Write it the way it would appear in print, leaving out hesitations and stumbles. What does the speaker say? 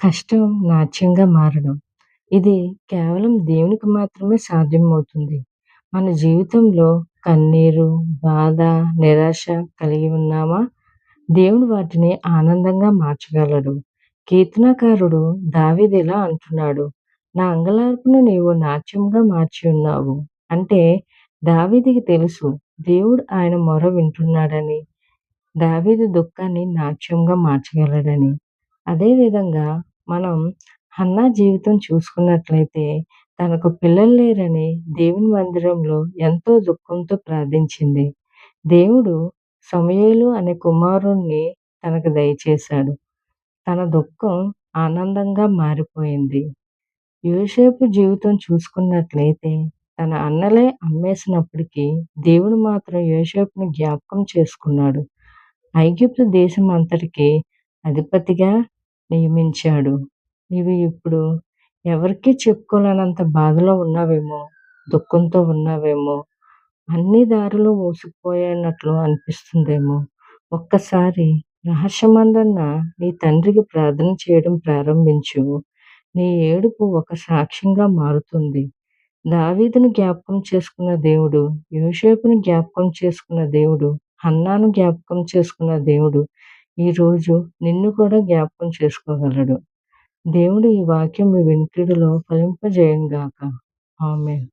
కష్టం నాట్యంగా మారడం. ఇది కేవలం దేవునికి మాత్రమే సాధ్యమవుతుంది. మన జీవితంలో కన్నీరు, బాధ, నిరాశ కలిగి ఉన్నామా? దేవుడు వాటిని ఆనందంగా మార్చగలడు. కీర్తనకారుడు దావీదు ఇలా అంటున్నాడు. నా అంగలార్పును నీవు నాట్యంగా మార్చి ఉన్నావు. అంటే దావీదుకి తెలుసు దేవుడు ఆయన మొర వింటున్నాడని, దావీదు దుఃఖాన్ని నాట్యంగా మార్చగలడని. అదే విధంగా మనం హన్నా జీవితం చూసుకున్నట్లయితే తనకు పిల్లలు లేరని దేవుని మందిరంలో ఎంతో దుఃఖంతో ప్రార్థించింది. దేవుడు సమూయేలు అనే కుమారుణ్ణి తనకు దయచేశాడు. తన దుఃఖం ఆనందంగా మారిపోయింది. యోసేపు జీవితం చూసుకున్నట్లయితే తన అన్నలే అమ్మేసినప్పటికీ దేవుడు మాత్రం యోసేపును జ్ఞాపకం చేసుకున్నాడు. ఐగుప్తు దేశం అంతటికి అధిపతిగా నియమించాడు. నీవు ఇప్పుడు ఎవరికీ చెప్పుకోలేనంత బాధలో ఉన్నావేమో, దుఃఖంతో ఉన్నావేమో, అన్ని దారులు మూసుకుపోయినట్లు అనిపిస్తుందేమో. ఒక్కసారి రహస్యమందున్న నీ తండ్రికి ప్రార్థన చేయడం ప్రారంభించు. నీ ఏడుపు ఒక సాక్ష్యంగా మారుతుంది. దావీదును జ్ఞాపకం చేసుకున్న దేవుడు, యోసేపును జ్ఞాపకం చేసుకున్న దేవుడు, హన్నాను జ్ఞాపకం చేసుకున్న దేవుడు ఈరోజు నిన్ను కూడా జ్ఞాపకం చేసుకోగలడు. దేవుడు ఈ వాక్యం మీ వినికిడిలో ఫలింపజేయునుగాక. ఆమేన్.